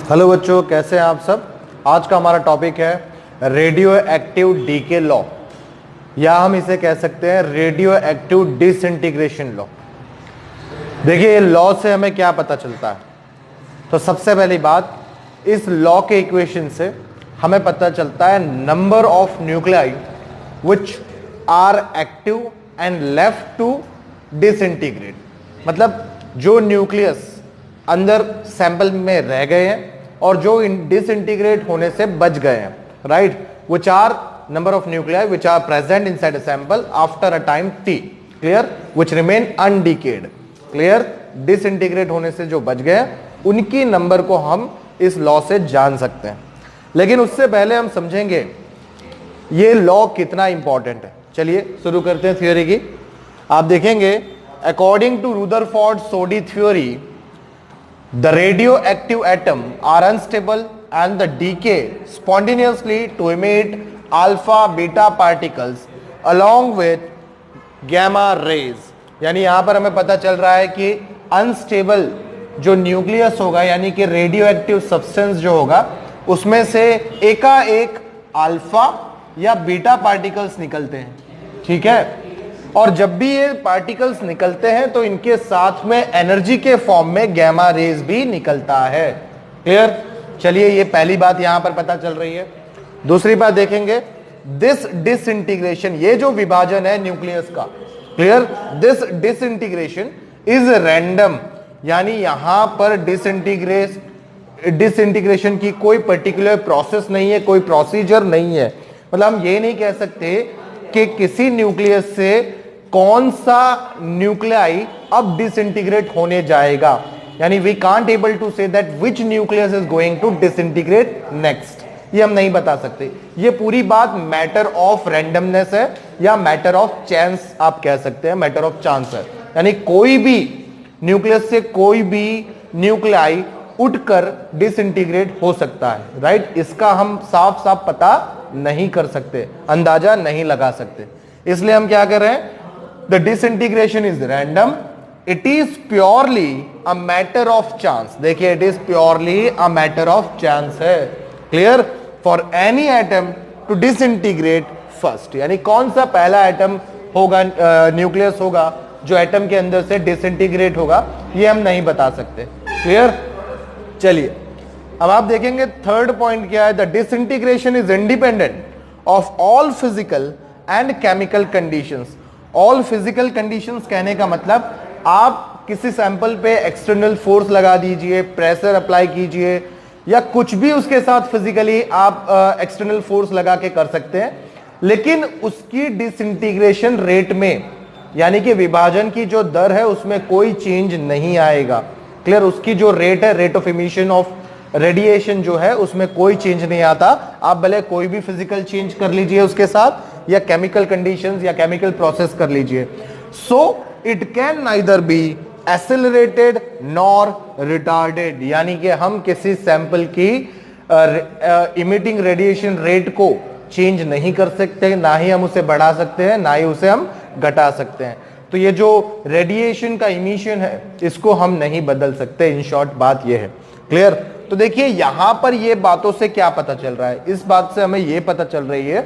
Hello बच्चों, कैसे हैं आप सब। आज का हमारा टॉपिक है रेडियो एक्टिव डीके लॉ, या हम इसे कह सकते हैं रेडियो एक्टिव डिसइंटीग्रेशन लॉ। देखिए, लॉ से हमें क्या पता चलता है। तो सबसे पहली बात, इस लॉ के इक्वेशन से हमें पता चलता है number of nuclei which are active and left to disintegrate. मतलब जो न्यूक्लियस अंदर सैंपल में रह गए हैं और जो डिसइंटीग्रेट होने से बच गए हैं, right, which are number of nuclei which are present inside a sample after a time t, clear, which remain undecayed, clear. Disintegrate होने से जो बच गए उनकी नंबर को हम इस लॉ से जान सकते हैं। लेकिन उससे पहले हम समझेंगे ये लॉ कितना इंपॉर्टेंट है। चलिए शुरू करते हैं थ्योरी की। आप देखेंगे, according to Rutherford Soddy theory, the radioactive atom are unstable and the decay spontaneously to emit alpha beta particles along with gamma rays। यानी यहां पर हमें पता चल रहा है कि अनस्टेबल जो न्यूक्लियस होगा, यानी कि रेडियो एक्टिव सब्सटेंस जो होगा, उसमें से एकाएक अल्फा या बीटा पार्टिकल्स निकलते हैं, ठीक है। और जब भी ये पार्टिकल्स निकलते हैं तो इनके साथ में एनर्जी के फॉर्म में गैमा रेज भी निकलता है, क्लियर। चलिए, ये पहली बात यहां पर पता चल रही है। दूसरी बात देखेंगे, दिस डिसइंटीग्रेशन, ये जो विभाजन है न्यूक्लियस का, clear, this disintegration is random. यानी यहां पर डिसइंटीग्रेशन की कोई पर्टिकुलर प्रोसेस नहीं है, कोई प्रोसीजर नहीं है। मतलब हम ये नहीं कह सकते कि किसी न्यूक्लियस से कौन सा न्यूक्लियाई अब डिसइंटीग्रेट होने जाएगा। यानी we can't able to say that which nucleus is going to disintegrate next, ये हम नहीं बता सकते। ये पूरी बात मैटर ऑफ रैंडमनेस है या मैटर ऑफ चांस आप कह सकते हैं, मैटर ऑफ चांस है। यानी कोई भी न्यूक्लियस से कोई भी न्यूक्लियाई उठकर डिसइंटीग्रेट हो सकता है, राइट। इसका हम साफ साफ पता नहीं कर सकते, अंदाजा नहीं लगा सकते। इसलिए हम क्या कर रहे हैं, the disintegration is random, it is purely a matter of chance. देखिए, it is purely a matter of chance है, clear, for any atom to disintegrate first. यानी कौन सा पहला एटम होगा, न्यूक्लियस होगा जो एटम के अंदर से डिसइंटीग्रेट होगा, ये हम नहीं बता सकते, क्लियर। चलिए, अब आप देखेंगे थर्ड पॉइंट क्या है, the disintegration is independent of all physical and chemical conditions. All physical conditions कहने का मतलब, आप किसी सैंपल पे एक्सटर्नल फोर्स लगा दीजिए, प्रेशर अप्लाई कीजिए, या कुछ भी उसके साथ फिजिकली आप एक्सटर्नल फोर्स लगा के कर सकते हैं, लेकिन उसकी डिसइंटीग्रेशन रेट में, यानी कि विभाजन की जो दर है उसमें कोई चेंज नहीं आएगा, क्लियर। उसकी जो रेट है, rate of emission of radiation जो है, उसमें कोई चेंज नहीं आता। आप भले कोई भी फिजिकल चेंज कर लीजिए उसके साथ, या केमिकल कंडीशंस या केमिकल प्रोसेस कर लीजिए, so it can neither be accelerated nor retarded. यानी कि हम किसी सैंपल की इमिटिंग रेडिएशन रेट को चेंज नहीं कर सकते, ना ही हम उसे बढ़ा सकते हैं, ना ही उसे हम घटा सकते हैं। तो ये जो रेडिएशन का इमिशन है, इसको हम नहीं बदल सकते। इन शॉर्ट बात ये है, क्लियर। तो देखिए, यहां पर ये बातों से क्या पता चल रहा है, इस बात से हमें ये पता चल रही है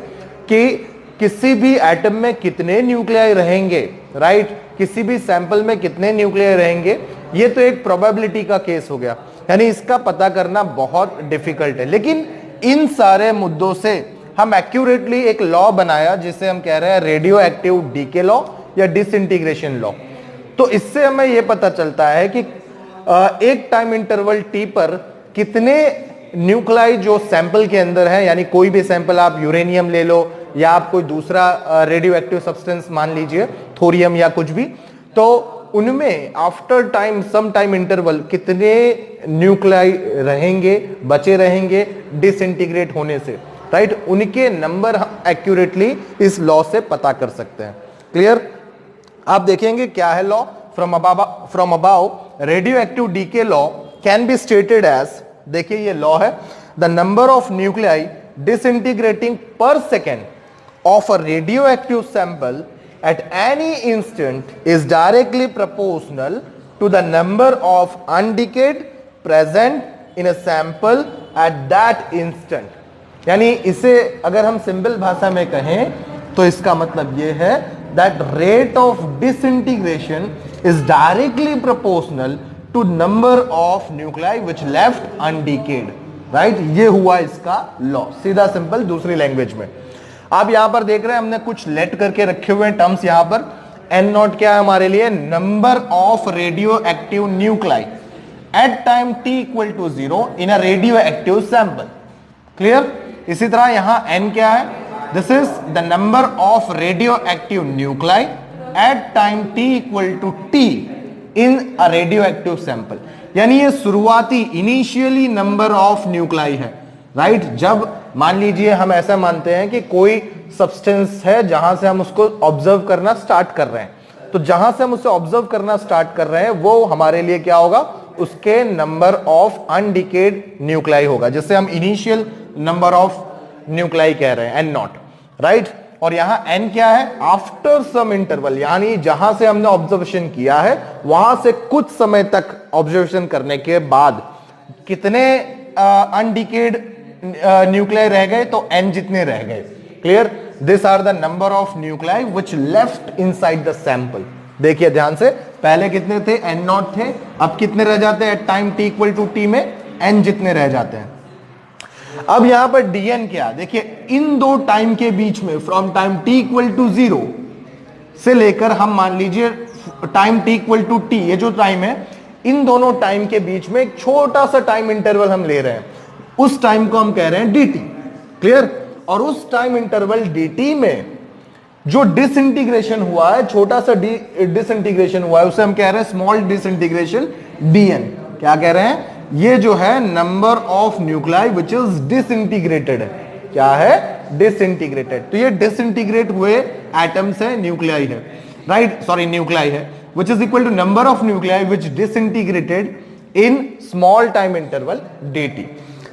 कि किसी भी एटम में कितने न्यूक्लियाई रहेंगे, राइट, किसी भी सैंपल में कितने न्यूक्लियाई रहेंगे, ये तो एक प्रोबेबिलिटी का केस हो गया। यानी इसका पता करना बहुत डिफिकल्ट है। लेकिन इन सारे मुद्दों से हम एक्यूरेटली एक लॉ बनाया जिसे हम कह रहे हैं रेडियो एक्टिव डीके लॉ या डिसइंटीग्रेशन लॉ। तो इससे हमें यह पता चलता है कि एक टाइम इंटरवल टी पर कितने न्यूक्लियाई जो सैंपल के अंदर है, यानी कोई भी सैंपल आप यूरेनियम ले लो या आप कोई दूसरा रेडियो एक्टिव सब्सटेंस मान लीजिए, थोरियम या कुछ भी, तो उनमें after time some time interval कितने न्यूक्लियाई रहेंगे, बचे रहेंगे डिसइंटीग्रेट होने से, राइट। उनके नंबर एक्यूरेटली इस लॉ से पता कर सकते हैं, क्लियर। आप देखेंगे क्या है law, from about radioactive decay law can be stated as, देखिए ये लॉ है, the number of nuclei disintegrating per second of a radioactive sample at any instant is directly proportional to the number of undecayed present in a sample at that instant. यानी इसे अगर हम simple भाषा में कहें तो इसका मतलब यह है that rate of disintegration is directly proportional to number of nuclei which left undecayed, right. ये हुआ इसका लॉ, सीधा सिंपल दूसरी लैंग्वेज में। आप यहां पर देख रहे हैं हमने कुछ लेट करके रखे हुए हैं टर्म्स। यहां पर एन नॉट क्या है हमारे लिए, number of radioactive nuclei at time t equal to 0 in a radioactive sample. Clear. इसी तरह यहां n क्या है, this is the number of radioactive nuclei at time t equal to t in a radioactive sample. यानी ये शुरुआती initially number of nuclei है, right. जब मान लीजिए हम ऐसा मानते हैं कि कोई सब्सटेंस है जहां से हम उसको ऑब्जर्व करना स्टार्ट कर रहे हैं, तो जहां से हम उसे ऑब्जर्व करना स्टार्ट कर रहे हैं वो हमारे लिए क्या होगा, उसके नंबर ऑफ अनडिकेड न्यूक्लाई होगा, जिससे हम इनिशियल नंबर ऑफ न्यूक्लाई कह रहे हैं, एन नॉट, राइट। और यहां एन क्या है, आफ्टर सम इंटरवल, यानी जहां से हमने ऑब्जर्वेशन किया है वहां से कुछ समय तक ऑब्जर्वेशन करने के बाद कितने अनडिकेड न्यूक्लियाई रह गए, तो एन जितने रह गए। Clear. This are the number of nuclei which left inside the sample. देखिए ध्यान से, पहले कितने थे, एन नॉट थे, अब कितने रह जाते हैं time t equal to t में, एन जितने रह जाते हैं। अब यहां पर dn क्या, देखिए इन दो टाइम के बीच में from time t equal to 0 से लेकर हम मान लीजिए time t equal to t, ये जो टाइम है इन दोनों टाइम के बीच में एक छोटा सा टाइम इंटरवल हम ले रहे हैं, उस टाइम को हम कह रहे हैं dt। क्लियर। और उस टाइम इंटरवल dt में जो डिसइंटीग्रेशन हुआ है, छोटा सा डिसइंटीग्रेशन हुआ है, उसे हम कह रहे हैं स्मॉल डिसइंटीग्रेशन dn। क्या कह रहे हैं, ये जो है number of nuclei which is disintegrated है। क्या है, डिसइंटीग्रेटेड। तो ये डिसइंटीग्रेट हुए एटम्स है, न्यूक्लियाई है, राइट, सॉरी न्यूक्लियाई है, which is equal to number of nuclei which disintegrated in small time interval dt।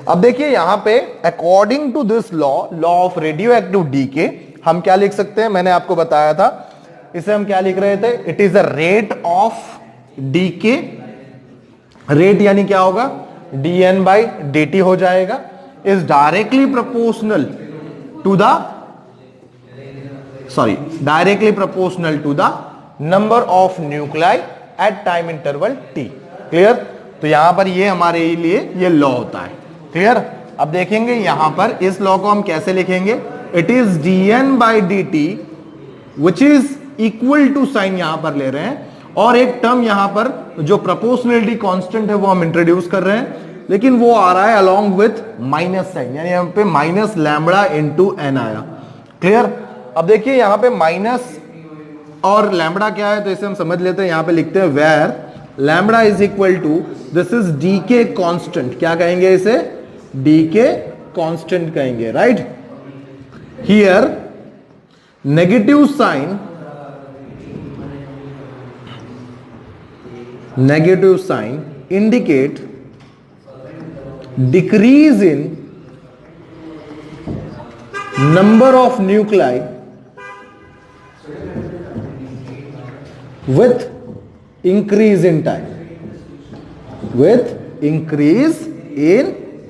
अब देखिए यहां पे according to this law of radioactive decay हम क्या लिख सकते हैं, मैंने आपको बताया था, इसे हम क्या लिख रहे थे, it is the rate of decay. Rate यानी क्या होगा, dn बाई dt हो जाएगा, is directly proportional to the number of nuclei at time interval t। Clear. तो यहां पर ये हमारे लिए ये लॉ होता है। क्लियर। अब देखेंगे यहां पर इस लॉ को हम कैसे लिखेंगे, it is dn by dt which is equal to sign यहां पर ले रहे हैं, और एक टर्म यहां पर जो प्रोपोर्शनलिटी कांस्टेंट है वो हम इंट्रोड्यूस कर रहे हैं, लेकिन वो आ रहा है अलोंग विथ माइनस साइन, यानी यहां पे माइनस लैम्बडा इनटू एन आया। क्लियर। अब देखिए यहां पे माइनस और लैम्बडा क्या है, तो इसे हम समझ लेते हैं, यहां पे लिखते हैं where lambda is equal to, this is decay constant. क्या कहेंगे इसे, डीके कांस्टेंट कहेंगे, right. Here negative sign indicate decrease in number of nuclei with increase in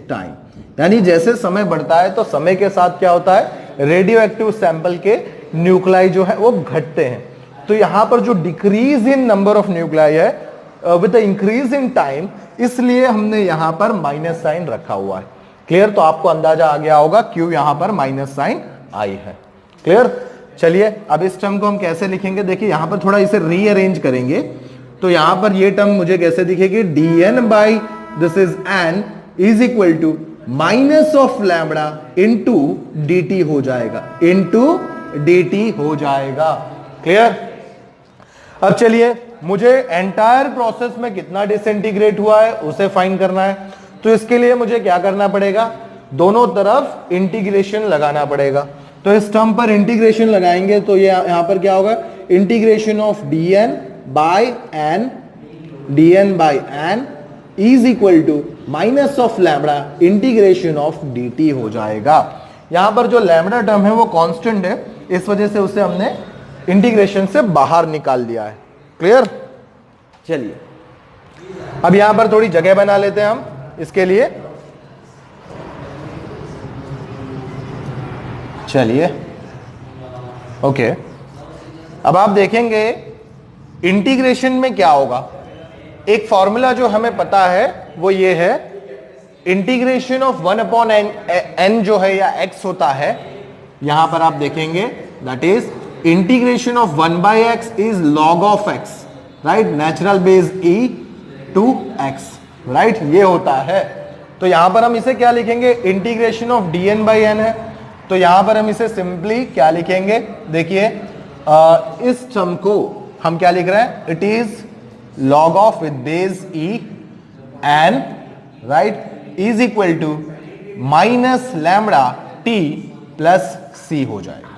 time, यानी जैसे समय बढ़ता है तो समय के साथ क्या होता है, रेडियो एक्टिव सैंपल के न्यूक्लाई जो है वो घटते हैं। तो यहां पर जो decrease in number of nuclei है विद इंक्रीज इन टाइम, इसलिए हमने यहां पर माइनस साइन रखा हुआ है। क्लियर। तो आपको अंदाजा आ गया होगा क्यों यहां पर माइनस साइन आई है। क्लियर। चलिए अब इस टर्म को हम कैसे लिखेंगे, देखिए यहां पर थोड़ा इसे रीअरेंज करेंगे, तो यहां पर ये टर्म मुझे कैसे दिखेगी, dn by this is n is equal to minus of lambda into dt हो जाएगा, क्लियर। अब चलिए मुझे एंटायर प्रोसेस में कितना डिसइंटीग्रेट हुआ है उसे फाइंड करना है, तो इसके लिए मुझे क्या करना पड़ेगा, दोनों तरफ इंटीग्रेशन लगाना पड़ेगा। तो इस टर्म पर इंटीग्रेशन लगाएंगे तो ये यहां पर क्या होगा, integration of dn by n is equal to minus of lambda integration of dt हो जाएगा। यहां पर जो लैम्बडा टर्म है वो कांस्टेंट है, इस वजह से उसे हमने इंटीग्रेशन से बाहर निकाल दिया है। क्लियर। चलिए अब यहां पर थोड़ी जगह बना लेते हैं हम, इसके लिए? चलिए ओके, अब आप देखेंगे इंटीग्रेशन में क्या होगा। एक फॉर्मूला जो हमें पता है वो ये है, इंटीग्रेशन ऑफ 1 अपॉन n जो है या x होता है, यहां पर आप देखेंगे that is integration of 1 by x is log of x, right, natural base e to x, right, ये होता है। तो यहां पर हम इसे क्या लिखेंगे, integration of dn by n है, तो यहां पर हम इसे सिंपली क्या लिखेंगे, देखिए इस टर्म को हम क्या लिख रहे हैं, it is log of with base e n, right, is equal to minus lambda t plus c हो जाएगा।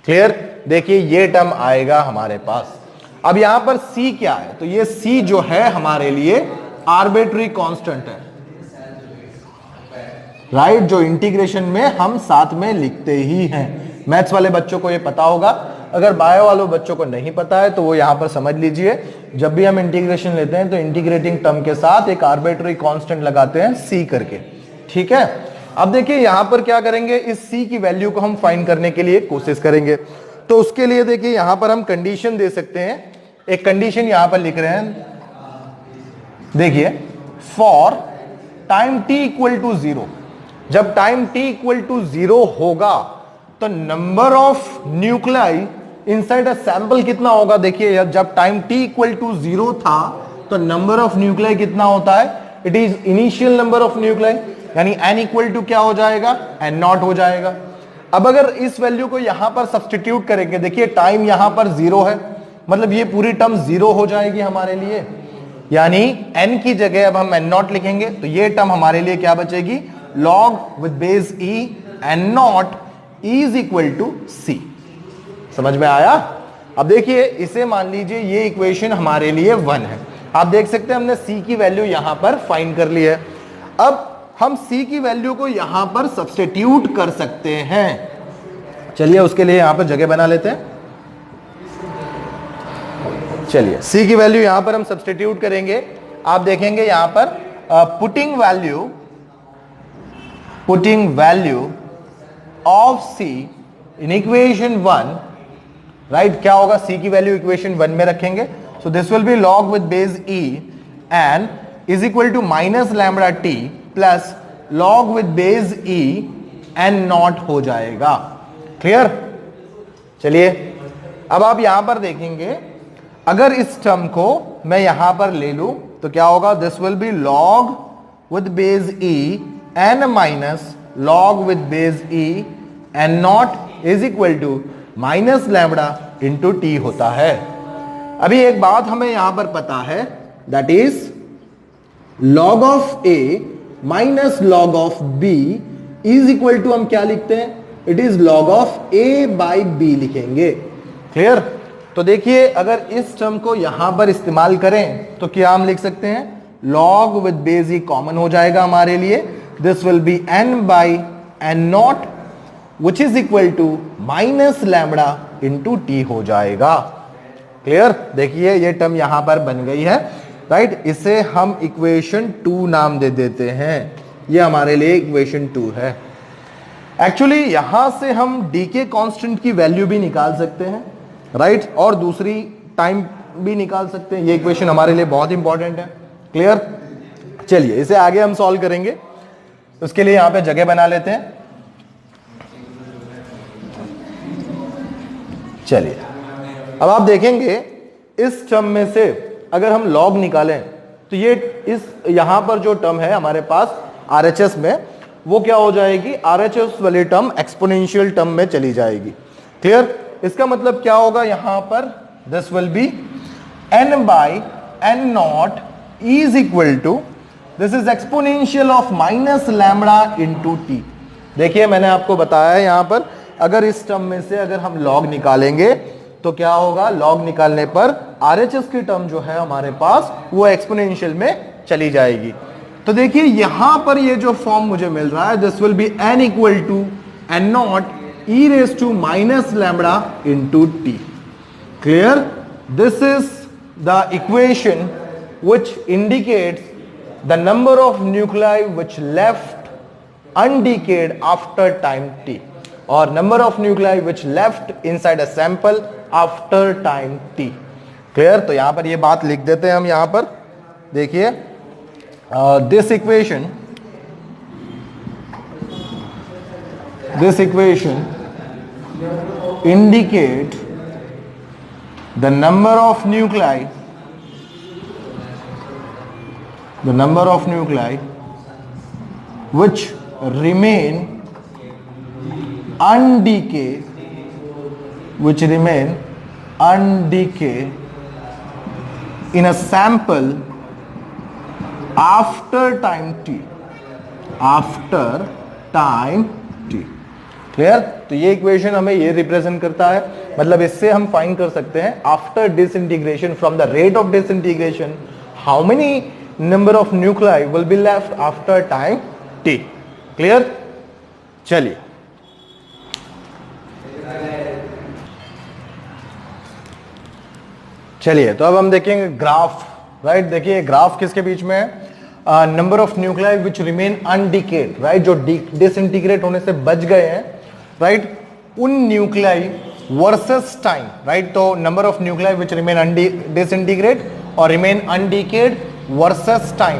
क्लियर? देखिए ये टर्म आएगा हमारे पास। अब यहां पर c क्या है, तो ये c जो है हमारे लिए आर्बिट्री कांस्टेंट है, राइट, जो इंटीग्रेशन में हम साथ में लिखते ही हैं। मैथ्स वाले बच्चों को ये पता होगा, अगर बायो वालों बच्चों को नहीं पता है तो वो यहां पर समझ लीजिए, जब भी हम इंटीग्रेशन लेते हैं तो इंटीग्रेटिंग टर्म के साथ एक आर्बिट्री कांस्टेंट लगाते हैं c करके, ठीक है। अब देखिए यहां पर क्या करेंगे, इस c की वैल्यू को हम फाइंड करने के लिए कोशिश करेंगे। तो उसके लिए देखिए यहां पर हम कंडीशन दे सकते हैं, एक कंडीशन यहां पर लिख रहे हैं, देखिए for time t equal to 0, जब टाइम t इक्वल टू 0 होगा तो number of nuclei inside a sample कितना होगा। देखिए जब टाइम t इक्वल टू 0 था तो नंबर ऑफ न्यूक्लियाई कितना होता है, it is initial number of nuclei, यानी n इक्वल टू क्या हो जाएगा, n नॉट हो जाएगा। अब अगर इस वैल्यू को यहां पर सब्स्टिट्यूट करेंगे, देखिए टाइम यहां पर 0 है, मतलब ये पूरी टर्म 0 हो जाएगी हमारे लिए, यानी n की जगह अब हम n नॉट लिखेंगे, तो ये टर्म हमारे लिए क्या बचेगी, log with base e n naught is equal to c। समझ में आया? अब देखिए इसे मान लीजिए ये इक्वेशन हमारे लिए 1 है, आप देख सकते हैं हमने c की वैल्यू यहां पर फाइंड कर ली है। अब हम c की वैल्यू को यहां पर सब्स्टिट्यूट कर सकते हैं, चलिए उसके लिए यहां पर जगह बना लेते हैं। चलिए c की वैल्यू यहां पर हम सब्स्टिट्यूट करेंगे, आप देखेंगे यहां पर putting value of c in equation 1, right, क्या होगा, c की वैल्यू इक्वेशन 1 में रखेंगे, so this will be log with base e n is equal to minus lambda t plus log with base e n naught हो जाएगा। Clear? चलिए अब आप यहां पर देखेंगे, अगर इस टर्म को मैं यहां पर ले लूं तो क्या होगा, this will be log with base e n minus log with base e n naught is equal to minus lambda into t होता है। अभी एक बात हमें यहां पर पता है, that is log of a minus log of b is equal to हम क्या लिखते हैं, it is log of a by b लिखेंगे। क्लियर? तो देखिए अगर इस टर्म को यहां पर इस्तेमाल करें तो क्या हम लिख सकते हैं, log with base e common हो जाएगा हमारे लिए, this will be n by n naught which is equal to minus lambda into t हो जाएगा। क्लियर? देखिए ये टर्म यहां पर बन गई है, राइट, इसे हम इक्वेशन 2 नाम दे देते हैं, ये हमारे लिए इक्वेशन 2 है। एक्चुअली यहां से हम डीके कांस्टेंट की वैल्यू भी निकाल सकते हैं, राइट, और दूसरी टाइम भी निकाल सकते हैं, ये इक्वेशन हमारे लिए बहुत इंपॉर्टेंट है। क्लियर? चलिए इसे आगे हम सॉल्व करेंगे, उसके लिए यहां पे जगह बना लेते हैं। चलिए अब आप देखेंगे इस टर्म में से अगर हम log निकालें तो ये इस यहां पर जो टर्म है हमारे पास RHS में, वो क्या हो जाएगी, RHS वाली टर्म एक्सपोनेंशियल टर्म में चली जाएगी। क्लियर? इसका मतलब क्या होगा, यहां पर this will be n by n naught is equal to, this is exponential of minus lambda into t. देखिए मैंने आपको बताया है यहां पर अगर इस टर्म में से अगर हम log निकालेंगे तो क्या होगा, log निकालने पर RHS की टर्म जो है हमारे पास वो एक्सपोनेंशियल में चली जाएगी। तो देखिए यहां पर ये जो फॉर्म मुझे मिल रहा है, this will be n equal to n not e raise to minus lambda into t. Clear? This is the equation which indicates the number of nuclei which left undecayed after time t, और number of nuclei which left inside a sample after time t। Clear? तो यहां पर ये बात लिख देते हैं हम यहां पर, देखिए this equation indicate the number of nuclei which remain undecayed in a sample after time t, clear? तो ये इक्वेशन हमें ये रिप्रेजेंट करता है, मतलब इससे हम फाइंड कर सकते हैं after disintegration from the rate of disintegration how many number of nuclei will be left after time t। Clear? चलिए तो अब हम देखेंगे ग्राफ, राइट? देखिए ग्राफ किसके बीच में है? Number of nuclei which remain undecayed, right? जो डिसइंटीग्रेट होने से बच गए हैं, राइट? उन न्यूक्लियाई वर्सेस टाइम, राइट? तो number of nuclei which remain disintegrate और रिमेन अनडिकेड वर्सेस टाइम,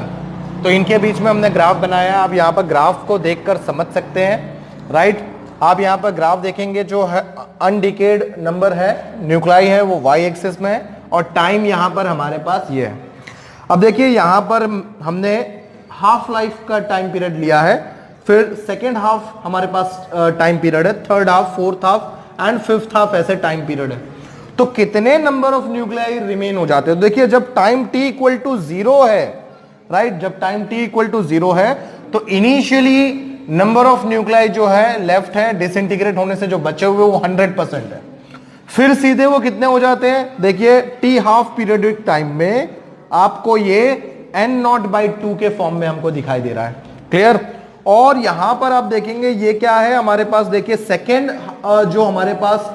तो इनके बीच में हमने ग्राफ बनाया है। आप यहां पर ग्राफ को देखकर समझ सकते हैं, राइट? आप यहां पर ग्राफ देखेंगे, जो है अनडिकेड नंबर है न्यूक्लियाई है वो y एक्सिस में है, और टाइम यहां पर हमारे पास ये है। अब देखिए यहां पर हमने हाफ लाइफ का टाइम पीरियड लिया है, फिर सेकेंड हाफ हमारे पास टाइम पीरियड है, third half, fourth half and fifth half ऐसे टाइम पीरियड है। तो कितने नंबर ऑफ न्यूक्लियाई रिमेन हो जाते हैं? देखिए जब टाइम t इक्वल टू 0 है, राइट? जब टाइम t इक्वल टू 0 है तो इनिशियली नंबर ऑफ न्यूक्लियाई जो है लेफ्ट है डिसइंटीग्रेट होने से जो बचे हुए वो 100% है। फिर सीधे वो कितने हो जाते हैं? देखिए t हाफ पीरियडिक टाइम में आपको ये n0/2 के फॉर्म में हमको दिखाई दे रहा है। क्लियर? और यहां पर आप देखेंगे ये क्या है हमारे पास, देखिए सेकेंड जो हमारे पास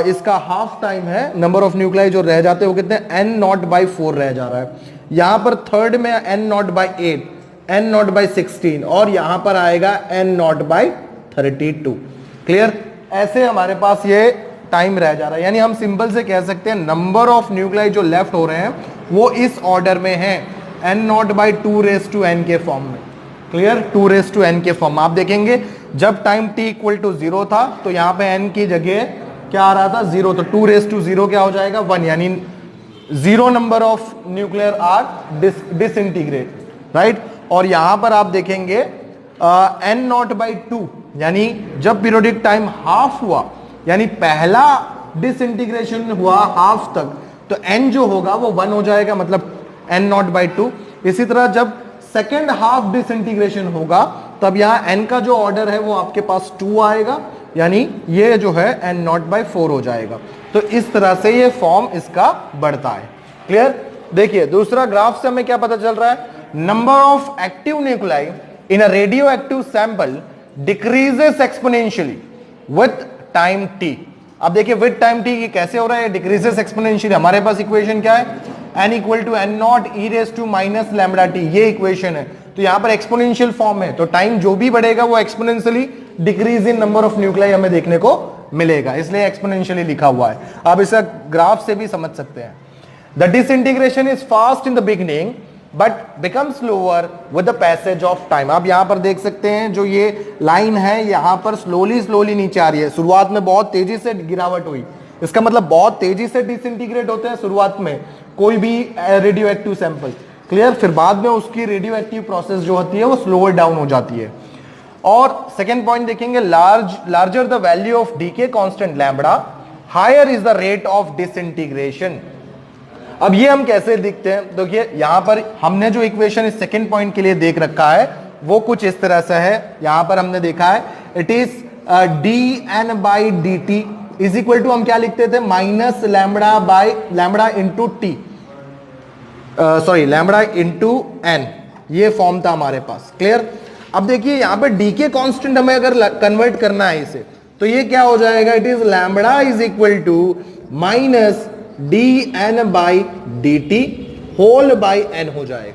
इसका हाफ टाइम है, नंबर ऑफ न्यूक्लियाई जो रह जाते हैं वो कितने, n0/4 रह जा रहा है। यहां पर थर्ड में n0/8, n0/16 और यहां पर आएगा n0/32। क्लियर? ऐसे हमारे पास ये टाइम रह जा रहा है, यानी हम सिंपल से कह सकते हैं नंबर ऑफ न्यूक्लियाई जो लेफ्ट हो रहे हैं वो इस ऑर्डर में है, n0/2n के फॉर्म में। क्लियर? 2n के फॉर्म में आप देखेंगे जब टाइम t इक्वल टू 0 था तो यहां पे n की जगह क्या आ रहा था, 0, तो 2 क्या हो जाएगा, 1, यानी 0 number of nuclear are disintegrate, right? और यहां पर आप देखेंगे n0/2, यानी जब पीरियोडिक टाइम हाफ हुआ, यानी पहला डिसइंटीग्रेशन हुआ हाफ तक, तो n जो होगा वो 1 हो जाएगा, मतलब n0/2। इसी तरह जब सेकेंड हाफ डिसइंटीग्रेशन होगा तब यहां n का जो ऑर्डर है वो आपके पास 2 आएगा, यानी ये जो है n0/4 हो जाएगा। तो इस तरह से ये फॉर्म इसका बढ़ता है। क्लियर? देखिए दूसरा ग्राफ से हमें क्या पता चल रहा है, number of active nuclei in a radioactive sample decreases exponentially with time t। अब देखिए विथ टाइम t ये कैसे हो रहा है, डिक्रीजेस एक्सपोनेंशियली। हमारे पास इक्वेशन क्या है, n equal to n0 e raise to minus lambda t, ये इक्वेशन है। तो यहां पर एक्सपोनेंशियल फॉर्म है, तो टाइम जो भी बढ़ेगा वो exponentially decrease in number of nuclei हमें देखने को मिलेगा, इसलिए एक्सपोनेंशियली लिखा हुआ है। आप इसे ग्राफ से भी समझ सकते हैं। The disintegration is fast in the beginning but become slower with the passage of time. आप यहां पर देख सकते हैं जो ये लाइन है यहां पर स्लोली नीचे आ रही है। शुरुआत में बहुत तेजी से गिरावट हुई, इसका मतलब बहुत तेजी से डिसइंटीग्रेट होते हैं शुरुआत में कोई भी रेडियो एक्टिव सैंपल। क्लियर? फिर बाद में उसकी रेडियो एक्टिव प्रोसेस जो होती है वो स्लोअर डाउन हो जाती है। और सेकेंड पॉइंट देखेंगे, larger the value of decay constant lambda higher is the rate of disintegration. अब ये हम कैसे दिखते हैं, देखिए यहां पर हमने जो इक्वेशन इस सेकेंड पॉइंट के लिए देख रखा है वो कुछ इस तरह से है। यहां पर हमने देखा है it is dn/dt is equal to, हम क्या लिखते थे, minus lambda into t, sorry lambda into n, ये फॉर्म था हमारे पास। क्लियर? अब देखिए यहां पे डीके कांस्टेंट हमें अगर कन्वर्ट करना है इसे, तो ये क्या हो जाएगा, it is lambda is equal to minus dn/dt whole by n हो जाएगा।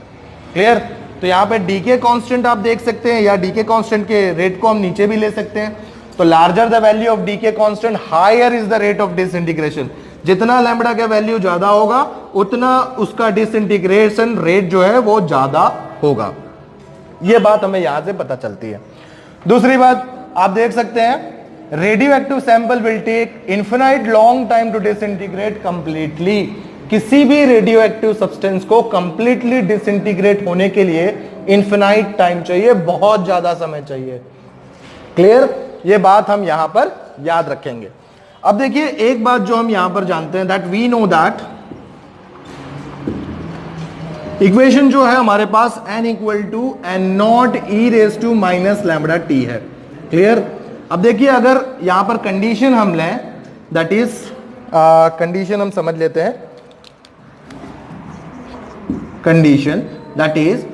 क्लियर? तो यहां पे डीके कांस्टेंट आप देख सकते हैं, या डीके कांस्टेंट के रेट को हम नीचे भी ले सकते हैं। तो larger the value of decay constant higher is the rate of disintegration. जितना लैम्बडा का वैल्यू ज्यादा होगा उतना उसका डिसइंटीग्रेशन रेट जो है वो ज्यादा होगा। यह बात हमें यहां से पता चलती है। दूसरी बात आप देख सकते हैं, radioactive sample will take infinite long time to disintegrate completely. किसी भी रेडियो एक्टिव सब्सटेंस को कंप्लीटली डिसइंटीग्रेट होने के लिए इन्फिनाइट टाइम चाहिए, बहुत ज्यादा समय चाहिए। क्लियर? ये बात हम यहां पर याद रखेंगे। अब देखिए एक बात जो हम यहां पर जानते हैं, that we know that equation जो है हमारे पास n equal to n not e raise to minus lambda t है। क्लियर? अब देखिए अगर यहां पर कंडीशन हम लें, दैट इज कंडीशन हम समझ लेते हैं। Condition that is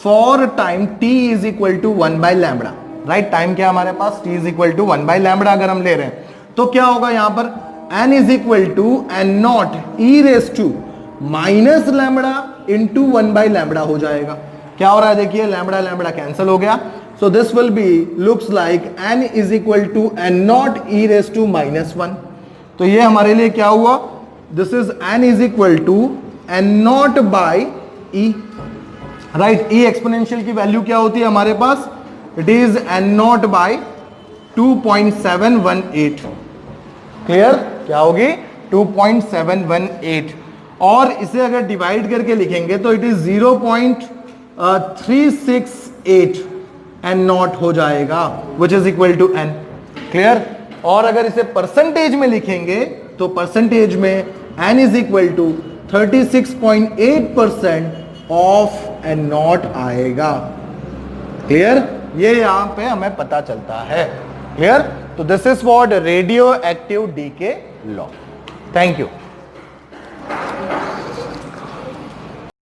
for time t is equal to 1 by lambda. Right? Time क्या हमारे पास, t is equal to 1 by lambda अगर हम ले रहे हैं तो क्या होगा यहां पर, n is equal to n not e raise to minus lambda into 1 by lambda हो जाएगा। क्या हो रहा है देखिए, लैम्बडा लैम्बडा कैंसिल हो गया। So this will be looks like n is equal to n not e raise to minus 1। तो ये हमारे लिए क्या हुआ, this is n is equal to n not by e। Right? e exponential की value क्या होती है हमारे पास, it is n not by 2.718। Clear? क्या होगी, 2.718। और इसे अगर डिवाइड करके लिखेंगे तो इट इज 0.368 एन नॉट हो जाएगा, which is equal to n। Clear? और अगर इसे परसेंटेज में लिखेंगे तो परसेंटेज में n is equal to 36.8% of n naught आएगा। क्लियर? ये यहां पे हमें पता चलता है। क्लियर? तो this is what radioactive decay law. Thank you.